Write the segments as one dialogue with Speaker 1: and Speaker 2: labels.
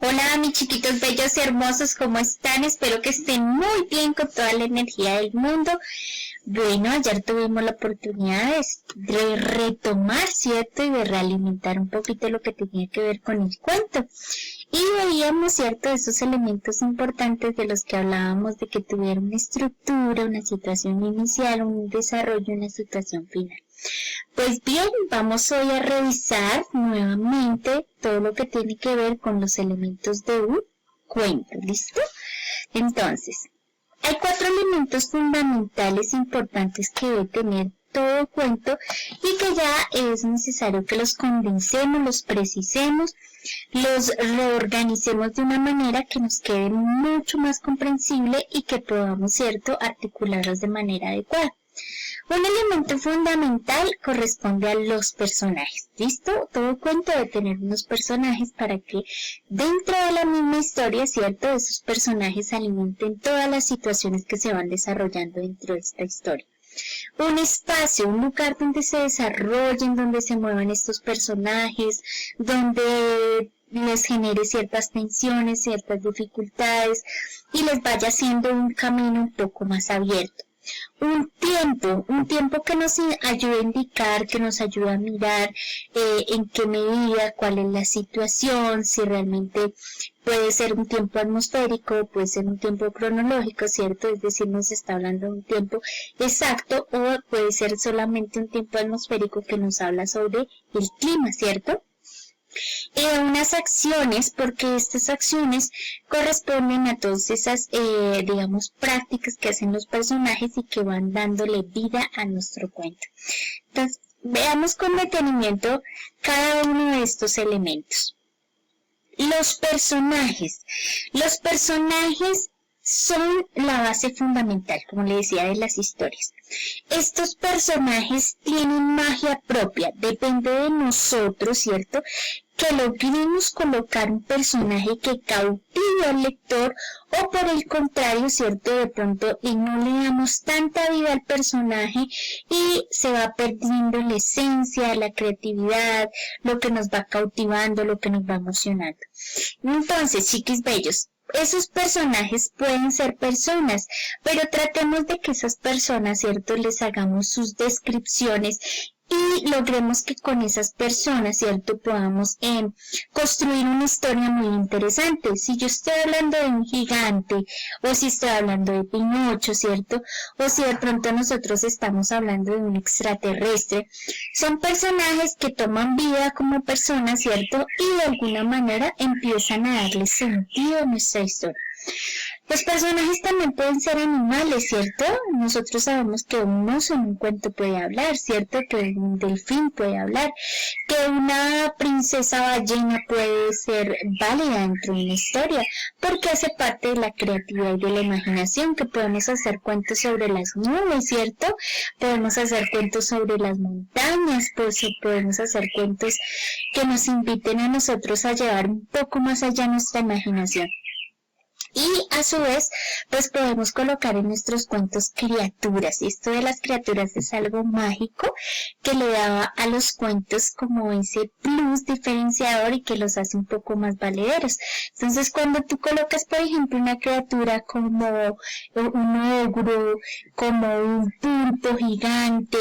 Speaker 1: Hola mis chiquitos bellos y hermosos, ¿cómo están? Espero que estén muy bien con toda la energía del mundo. Bueno, ayer tuvimos la oportunidad de retomar, ¿cierto? Y de realimentar un poquito lo que tenía que ver con el cuento. Y veíamos, ¿cierto?, esos elementos importantes de los que hablábamos, de que tuviera una estructura, una situación inicial, un desarrollo, una situación final. Pues bien, vamos hoy a revisar nuevamente todo lo que tiene que ver con los elementos de un cuento, ¿listo? Entonces, hay 4 elementos fundamentales importantes que debe tener todo cuento y que ya es necesario que los condensemos, los precisemos, los reorganicemos de una manera que nos quede mucho más comprensible y que podamos, ¿cierto?, articularlos de manera adecuada. Un elemento fundamental corresponde a los personajes, ¿listo? Todo cuento debe tener unos personajes para que dentro de la misma historia, ¿cierto?, esos personajes alimenten todas las situaciones que se van desarrollando dentro de esta historia. Un espacio, un lugar donde se desarrollen, donde se muevan estos personajes, donde les genere ciertas tensiones, ciertas dificultades y les vaya haciendo un camino un poco más abierto. Un tiempo que nos ayude a indicar, que nos ayude a mirar en qué medida, cuál es la situación, si realmente puede ser un tiempo atmosférico, puede ser un tiempo cronológico, ¿cierto? Es decir, nos está hablando de un tiempo exacto o puede ser solamente un tiempo atmosférico que nos habla sobre el clima, ¿cierto? Unas acciones, porque estas acciones corresponden a todas esas, prácticas que hacen los personajes y que van dándole vida a nuestro cuento. Entonces, veamos con detenimiento cada uno de estos elementos. Los personajes son la base fundamental, como le decía, de las historias. Estos personajes tienen magia propia, depende de nosotros, ¿cierto?, que logremos colocar un personaje que cautive al lector o por el contrario, ¿cierto?, de pronto no le damos tanta vida al personaje y se va perdiendo la esencia, la creatividad, lo que nos va cautivando, lo que nos va emocionando. Entonces, chiquis bellos, esos personajes pueden ser personas, pero tratemos de que esas personas, ¿cierto?, les hagamos sus descripciones y logremos que con esas personas, ¿cierto?, podamos construir una historia muy interesante. Si yo estoy hablando de un gigante, o si estoy hablando de Pinocho, ¿cierto?, o si de pronto nosotros estamos hablando de un extraterrestre, son personajes que toman vida como personas, ¿cierto?, y de alguna manera empiezan a darle sentido a nuestra historia. Los personajes también pueden ser animales, ¿cierto? Nosotros sabemos que un oso en un cuento puede hablar, ¿cierto? Que un delfín puede hablar, que una princesa ballena puede ser válida dentro de una historia, porque hace parte de la creatividad y de la imaginación, que podemos hacer cuentos sobre las nubes, ¿cierto? Podemos hacer cuentos sobre las montañas, pues podemos hacer cuentos que nos inviten a nosotros a llevar un poco más allá nuestra imaginación. Y a su vez, pues podemos colocar en nuestros cuentos criaturas. Y esto de las criaturas es algo mágico que le da a los cuentos como ese plus diferenciador y que los hace un poco más valederos. Entonces, cuando tú colocas, por ejemplo, una criatura como un ogro, como un pulpo gigante,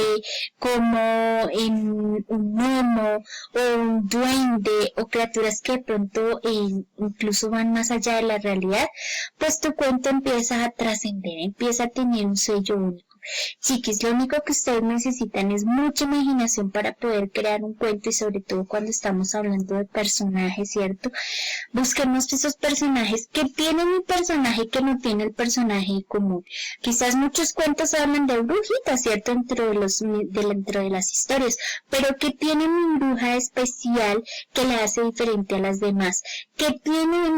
Speaker 1: como un gnomo o un duende o criaturas que de pronto incluso van más allá de la realidad, pues tu cuento empieza a trascender, empieza a tener un sello único. Chiquis, lo único que ustedes necesitan es mucha imaginación para poder crear un cuento y sobre todo cuando estamos hablando de personajes, ¿cierto? Busquemos esos personajes que tienen un personaje que no tiene el personaje común. Quizás muchos cuentos hablan de brujitas, ¿cierto? Dentro de las historias, pero que tienen una bruja especial que la hace diferente a las demás, que tiene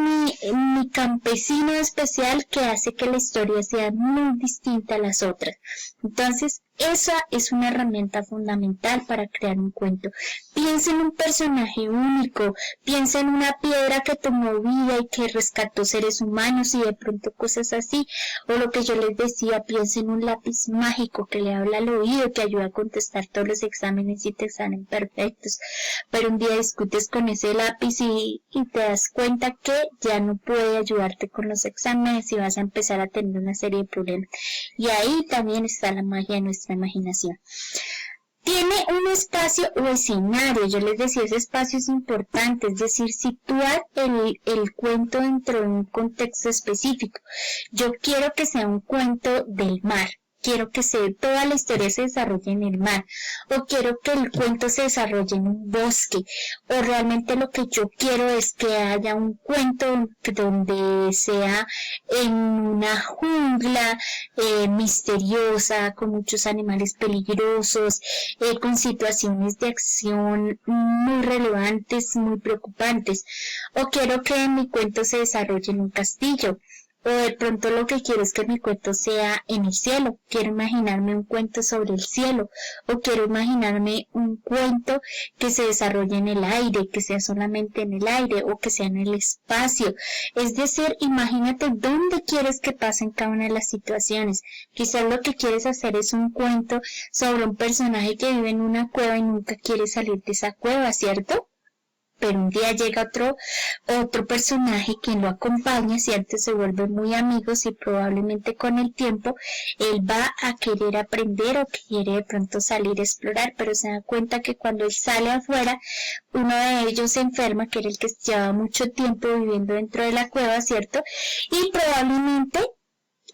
Speaker 1: mi campesino especial que hace que la historia sea muy distinta a las otras. Entonces, esa es una herramienta fundamental para crear un cuento. Piensa en un personaje único, piensa en una piedra que tomó vida y que rescató seres humanos y de pronto cosas así. O lo que yo les decía, piensa en un lápiz mágico que le habla al oído, que ayuda a contestar todos los exámenes y te salen perfectos. Pero un día discutes con ese lápiz y te das cuenta que ya no puede ayudarte con los exámenes y vas a empezar a tener una serie de problemas. Y ahí también está la magia de nuestra imaginación. Tiene un espacio o escenario, yo les decía, ese espacio es importante, es decir, situar el cuento dentro de un contexto específico. Yo quiero que sea un cuento del mar. Quiero que toda la historia se desarrolle en el mar, o quiero que el cuento se desarrolle en un bosque, o realmente lo que yo quiero es que haya un cuento donde sea en una jungla misteriosa, con muchos animales peligrosos, con situaciones de acción muy relevantes, muy preocupantes, o quiero que mi cuento se desarrolle en un castillo. O de pronto lo que quiero es que mi cuento sea en el cielo. Quiero imaginarme un cuento sobre el cielo. O quiero imaginarme un cuento que se desarrolle en el aire, que sea solamente en el aire o que sea en el espacio. Es decir, imagínate dónde quieres que pasen cada una de las situaciones. Quizás lo que quieres hacer es un cuento sobre un personaje que vive en una cueva y nunca quiere salir de esa cueva, ¿cierto? Pero un día llega otro personaje quien lo acompaña, ¿cierto? Se vuelven muy amigos y probablemente con el tiempo él va a querer aprender o quiere de pronto salir a explorar, pero se da cuenta que cuando él sale afuera, uno de ellos se enferma, que era el que llevaba mucho tiempo viviendo dentro de la cueva, ¿cierto? Y probablemente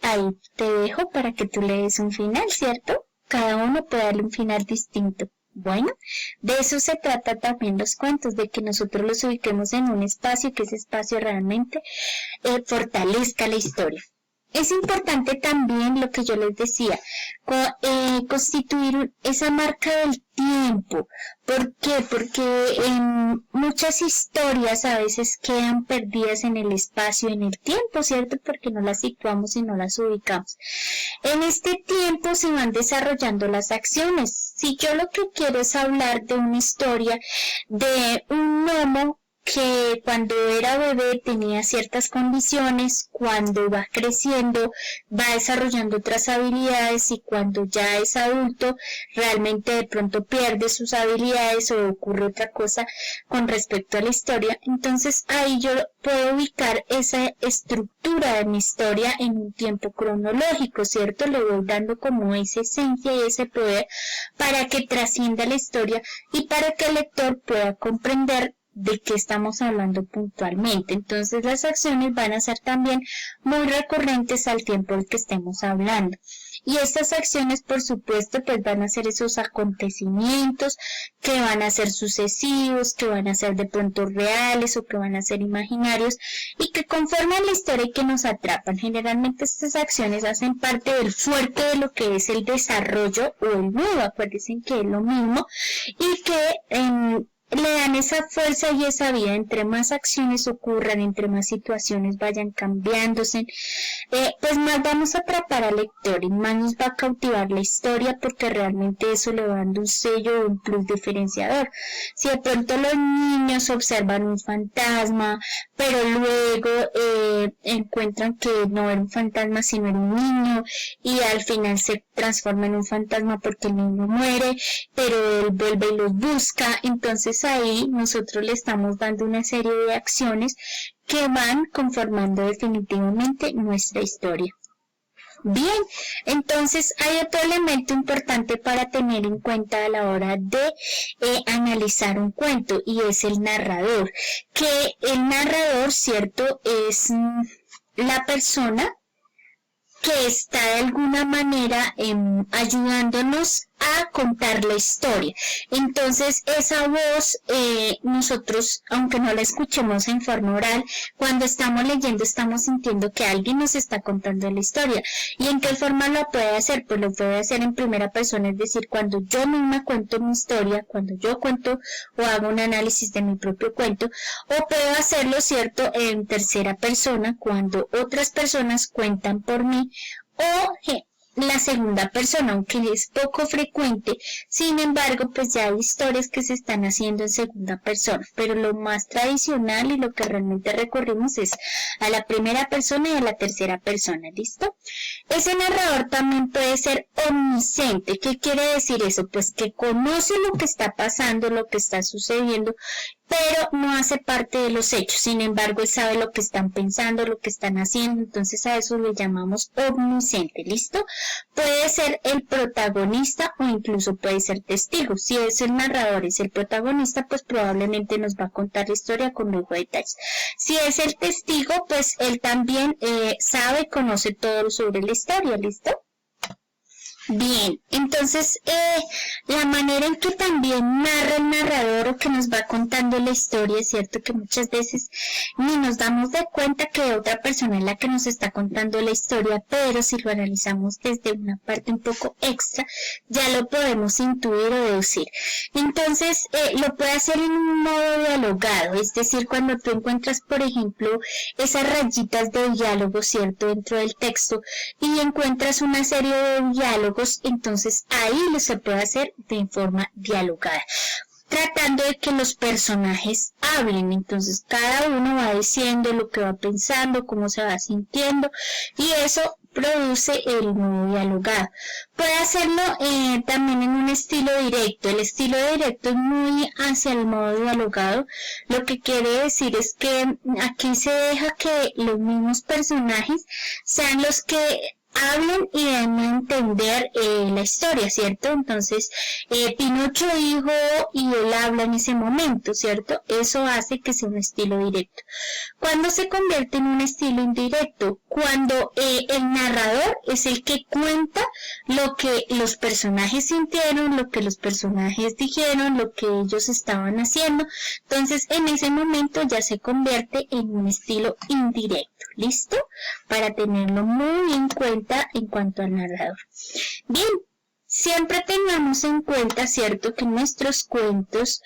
Speaker 1: ahí te dejo para que tú le des un final, ¿cierto? Cada uno puede darle un final distinto. Bueno, de eso se trata también los cuentos, de que nosotros los ubiquemos en un espacio, que ese espacio realmente fortalezca la historia. Es importante también lo que yo les decía, constituir esa marca del tiempo. ¿Por qué? Porque muchas historias a veces quedan perdidas en el espacio, en el tiempo, ¿cierto? Porque no las situamos y no las ubicamos. En este tiempo se van desarrollando las acciones. Si yo lo que quiero es hablar de una historia de un gnomo que cuando era bebé tenía ciertas condiciones, cuando va creciendo va desarrollando otras habilidades y cuando ya es adulto realmente de pronto pierde sus habilidades o ocurre otra cosa con respecto a la historia. Entonces ahí yo puedo ubicar esa estructura de mi historia en un tiempo cronológico, ¿cierto? Le voy dando como esa esencia y ese poder para que trascienda la historia y para que el lector pueda comprender de qué estamos hablando puntualmente. Entonces las acciones van a ser también muy recurrentes al tiempo del que estemos hablando. Y estas acciones, por supuesto, pues van a ser esos acontecimientos que van a ser sucesivos, que van a ser de pronto reales o que van a ser imaginarios y que conforman la historia y que nos atrapan. Generalmente estas acciones hacen parte del fuerte de lo que es el desarrollo o el nudo. Acuérdense que es lo mismo y que le dan esa fuerza y esa vida. Entre más acciones ocurran, entre más situaciones vayan cambiándose, pues más vamos a atrapar al lector y más nos va a cautivar la historia, porque realmente eso le va dando un sello o un plus diferenciador. Si de pronto los niños observan un fantasma, pero luego encuentran que no era un fantasma sino era un niño y al final se transforma en un fantasma porque el niño muere, pero él vuelve y los busca. Entonces ahí nosotros le estamos dando una serie de acciones que van conformando definitivamente nuestra historia. Bien, entonces hay otro elemento importante para tener en cuenta a la hora de analizar un cuento y es el narrador, que el narrador, ¿cierto?, es la persona que está de alguna manera ayudándonos a contar la historia. Entonces esa voz nosotros, aunque no la escuchemos en forma oral, cuando estamos leyendo estamos sintiendo que alguien nos está contando la historia. ¿Y en qué forma lo puede hacer? Pues lo puede hacer en primera persona, es decir, cuando yo misma cuento mi historia, cuando yo cuento o hago un análisis de mi propio cuento, o puedo hacerlo, ¿cierto?, en tercera persona, cuando otras personas cuentan por mí, o la segunda persona, aunque es poco frecuente. Sin embargo, pues ya hay historias que se están haciendo en segunda persona, pero lo más tradicional y lo que realmente recurrimos es a la primera persona y a la tercera persona, ¿listo? Ese narrador también puede ser omnisciente. ¿Qué quiere decir eso? Pues que conoce lo que está pasando, lo que está sucediendo, pero no hace parte de los hechos. Sin embargo, él sabe lo que están pensando, lo que están haciendo, entonces a eso le llamamos omnisciente, ¿listo? Puede ser el protagonista o incluso puede ser testigo. Si es el narrador, es el protagonista, pues probablemente nos va a contar la historia con lujo de detalles. Si es el testigo, pues él también sabe, conoce todo sobre la historia, ¿listo? Bien, entonces la manera en que también narra el narrador o que nos va contando la historia, es cierto que muchas veces ni nos damos de cuenta que otra persona es la que nos está contando la historia, pero si lo analizamos desde una parte un poco extra, ya lo podemos intuir o deducir. Entonces lo puede hacer en un modo dialogado, es decir, cuando tú encuentras, por ejemplo, esas rayitas de diálogo, cierto, dentro del texto y encuentras una serie de diálogos, entonces ahí lo se puede hacer de forma dialogada, tratando de que los personajes hablen. Entonces cada uno va diciendo lo que va pensando, cómo se va sintiendo, y eso produce el modo dialogado. Puede hacerlo también en un estilo directo. El estilo directo es muy hacia el modo dialogado. Lo que quiere decir es que aquí se deja que los mismos personajes sean los que hablen y den a entender la historia, ¿cierto? Entonces, Pinocho dijo y él habla en ese momento, ¿cierto? Eso hace que sea un estilo directo. ¿Cuándo se convierte en un estilo indirecto? Cuando el narrador es el que cuenta lo que los personajes sintieron, lo que los personajes dijeron, lo que ellos estaban haciendo. Entonces, en ese momento ya se convierte en un estilo indirecto. ¿Listo? Para tenerlo muy en cuenta en cuanto al narrador. Bien, siempre tengamos en cuenta, ¿cierto?, que nuestros cuentos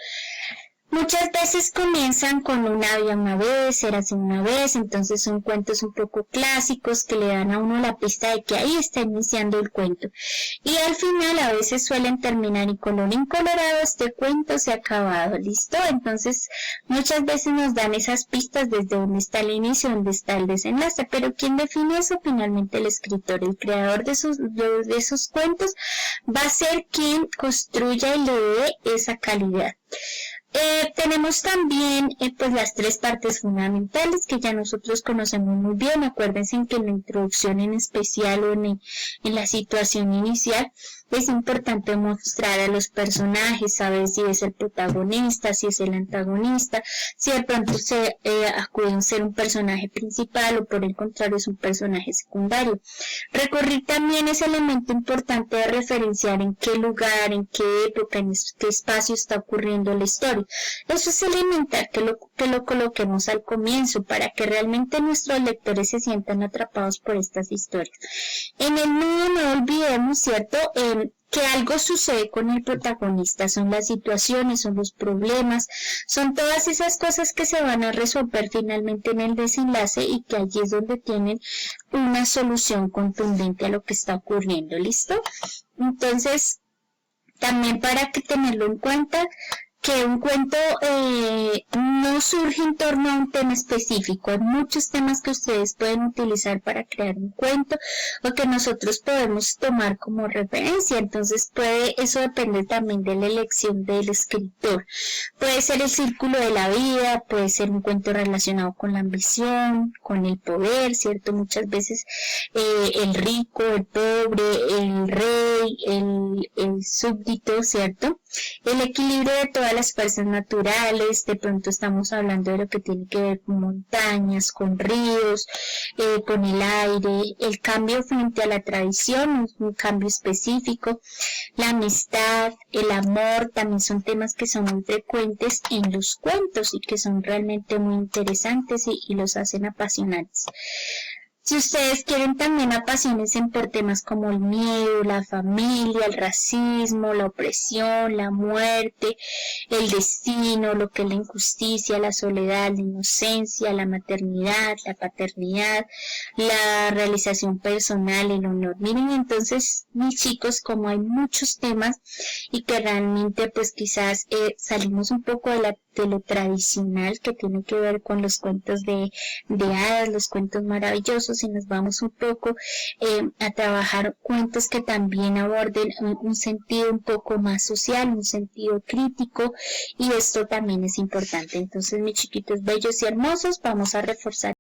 Speaker 1: muchas veces comienzan con había una vez, érase una vez, entonces son cuentos un poco clásicos que le dan a uno la pista de que ahí está iniciando el cuento. Y al final a veces suelen terminar y color incolorado, este cuento se ha acabado, ¿listo? Entonces muchas veces nos dan esas pistas desde dónde está el inicio, dónde está el desenlace, pero ¿quién define eso? Finalmente el escritor, el creador de esos cuentos va a ser quien construya y le dé esa calidad. Tenemos también pues las tres partes fundamentales que ya nosotros conocemos muy bien. Acuérdense que en la introducción en especial o en la situación inicial es importante mostrar a los personajes, saber si es el protagonista, si es el antagonista, si de pronto se acude a ser un personaje principal o por el contrario es un personaje secundario. Recurrir también ese elemento importante de referenciar en qué lugar, en qué época, en qué espacio está ocurriendo la historia. Eso es elemental que lo coloquemos al comienzo para que realmente nuestros lectores se sientan atrapados por estas historias. En el nudo no olvidemos, ¿cierto?, que algo sucede con el protagonista, son las situaciones, son los problemas, son todas esas cosas que se van a resolver finalmente en el desenlace y que allí es donde tienen una solución contundente a lo que está ocurriendo, ¿listo? Entonces, también para que tenerlo en cuenta, que un cuento no surge en torno a un tema específico. Hay muchos temas que ustedes pueden utilizar para crear un cuento o que nosotros podemos tomar como referencia. Entonces eso depende también de la elección del escritor. Puede ser el círculo de la vida, puede ser un cuento relacionado con la ambición, con el poder, ¿cierto? Muchas veces el rico, el pobre, el rey, el súbdito, ¿cierto? El equilibrio de todas las fuerzas naturales, de pronto estamos hablando de lo que tiene que ver con montañas, con ríos, con el aire, el cambio frente a la tradición, un cambio específico, la amistad, el amor, también son temas que son muy frecuentes en los cuentos y que son realmente muy interesantes y los hacen apasionantes. Si ustedes quieren también apasiónense por temas como el miedo, la familia, el racismo, la opresión, la muerte, el destino, lo que es la injusticia, la soledad, la inocencia, la maternidad, la paternidad, la realización personal, el honor. Miren, entonces, mis chicos, como hay muchos temas y que realmente pues quizás salimos un poco de lo tradicional que tiene que ver con los cuentos de hadas, los cuentos maravillosos, y nos vamos un poco a trabajar cuentos que también aborden un sentido un poco más social, un sentido crítico, y esto también es importante. Entonces, mis chiquitos bellos y hermosos, vamos a reforzar